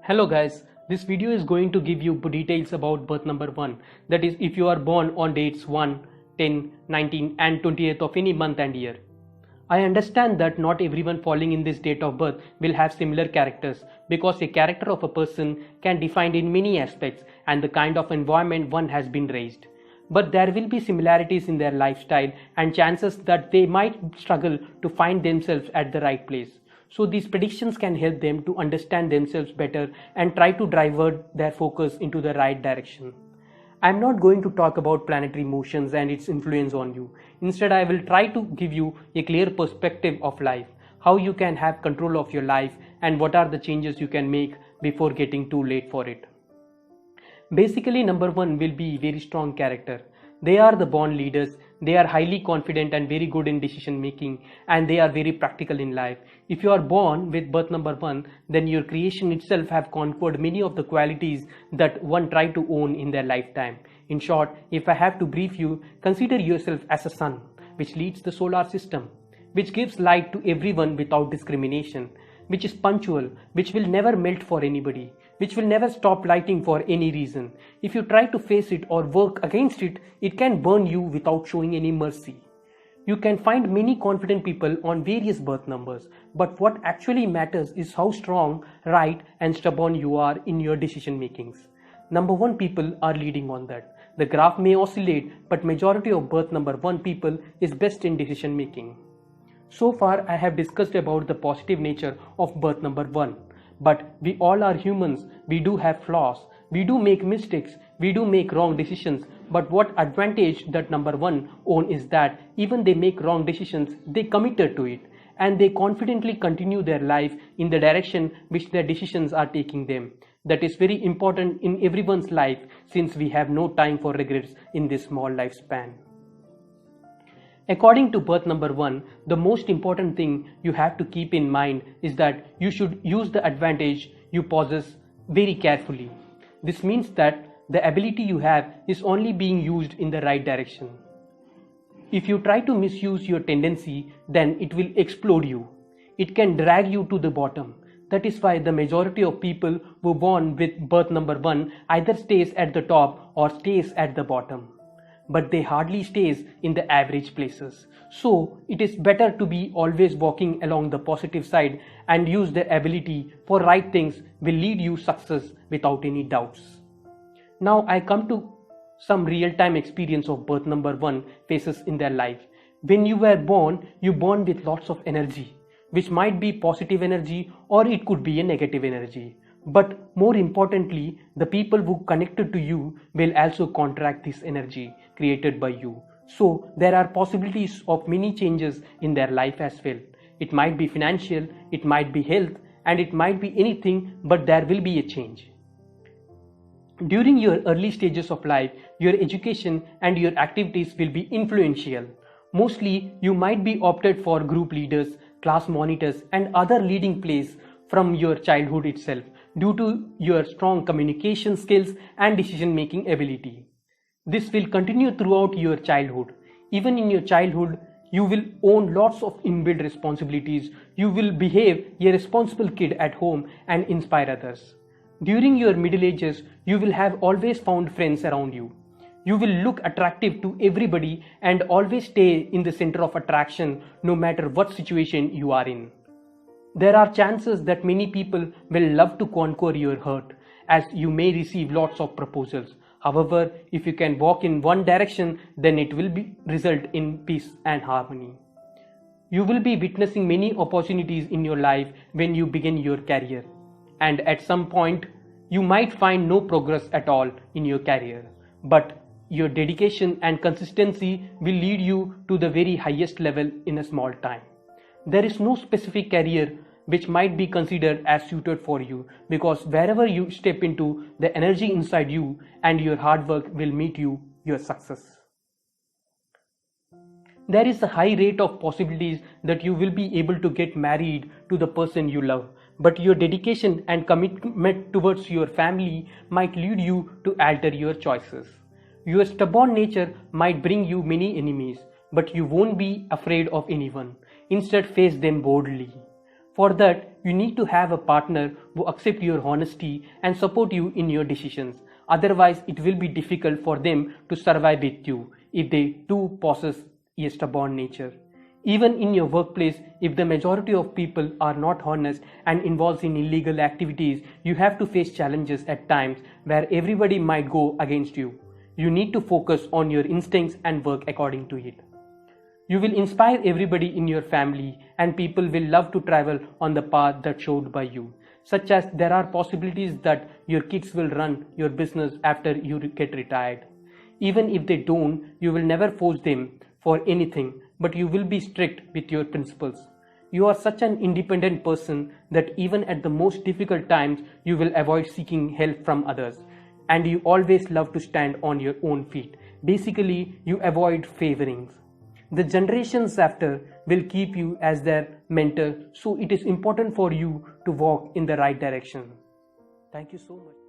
Hello guys, this video is going to give you details about birth number 1, that is if you are born on dates 1, 10, 19 and 28th of any month and year. I understand that not everyone falling in this date of birth will have similar characters because a character of a person can be defined in many aspects and the kind of environment one has been raised. But there will be similarities in their lifestyle and chances that they might struggle to find themselves at the right place. So these predictions can help them to understand themselves better and try to divert their focus into the right direction. I am not going to talk about planetary motions and its influence on you. Instead, I will try to give you a clear perspective of life, how you can have control of your life and what are the changes you can make before getting too late for it. Basically, number 1 will be very strong character. They are the born leaders, they are highly confident and very good in decision making, and they are very practical in life. If you are born with birth number 1, then your creation itself have conquered many of the qualities that one tried to own in their lifetime. In short, if I have to brief you, consider yourself as a sun, which leads the solar system, which gives light to everyone without discrimination, which is punctual, which will never melt for anybody, which will never stop lighting for any reason. If you try to face it or work against it, it can burn you without showing any mercy. You can find many confident people on various birth numbers, but what actually matters is how strong, right and stubborn you are in your decision makings. Number 1 people are leading on that. The graph may oscillate, but majority of birth number 1 people is best in decision making. So far I have discussed about the positive nature of birth number 1. But we all are humans, we do have flaws, we do make mistakes, we do make wrong decisions. But what advantage that number 1 own is that even they make wrong decisions, they committed to it. And they confidently continue their life in the direction which their decisions are taking them. That is very important in everyone's life since we have no time for regrets in this small lifespan. According to birth number 1, the most important thing you have to keep in mind is that you should use the advantage you possess very carefully. This means that the ability you have is only being used in the right direction. If you try to misuse your tendency, then it will explode you. It can drag you to the bottom. That is why the majority of people who are born with birth number 1 either stays at the top or stays at the bottom. But they hardly stays in the average places. So it is better to be always walking along the positive side and use the ability for right things will lead you success without any doubts. Now I come to some real-time experience of birth number 1 faces in their life. When you were born, you born with lots of energy, which might be positive energy or it could be a negative energy. But more importantly, the people who connected to you will also contract this energy created by you. So there are possibilities of many changes in their life as well. It might be financial, it might be health, and it might be anything, but there will be a change. During your early stages of life, your education and your activities will be influential. Mostly, you might be opted for group leaders, class monitors, and other leading place from your childhood itself due to your strong communication skills and decision making ability. This will continue throughout your childhood. Even in your childhood, you will own lots of inbuilt responsibilities. You will behave a responsible kid at home and inspire others. During your middle ages, you will have always found friends around you. You will look attractive to everybody and always stay in the center of attraction no matter what situation you are in. There are chances that many people will love to conquer your heart as you may receive lots of proposals. However, if you can walk in one direction, then it will result in peace and harmony. You will be witnessing many opportunities in your life when you begin your career. And at some point, you might find no progress at all in your career. But your dedication and consistency will lead you to the very highest level in a small time. There is no specific career which might be considered as suited for you because wherever you step into, the energy inside you and your hard work will meet you your success. There is a high rate of possibilities that you will be able to get married to the person you love, but your dedication and commitment towards your family might lead you to alter your choices. Your stubborn nature might bring you many enemies, but you won't be afraid of anyone. Instead, face them boldly. For that, You need to have a partner who accepts your honesty and support you in your decisions. Otherwise, it will be difficult for them to survive with you if they too possess a stubborn nature. Even in your workplace, if the majority of people are not honest and involved in illegal activities, you have to face challenges at times where everybody might go against you. You need to focus on your instincts and work according to it. You will inspire everybody in your family, and people will love to travel on the path that's showed by you, such as there are possibilities that your kids will run your business after you get retired. Even if they don't, you will never force them for anything, but you will be strict with your principles. You are such an independent person that even at the most difficult times, you will avoid seeking help from others, and you always love to stand on your own feet. Basically, you avoid favorings. The generations after will keep you as their mentor, so it is important for you to walk in the right direction. Thank you so much.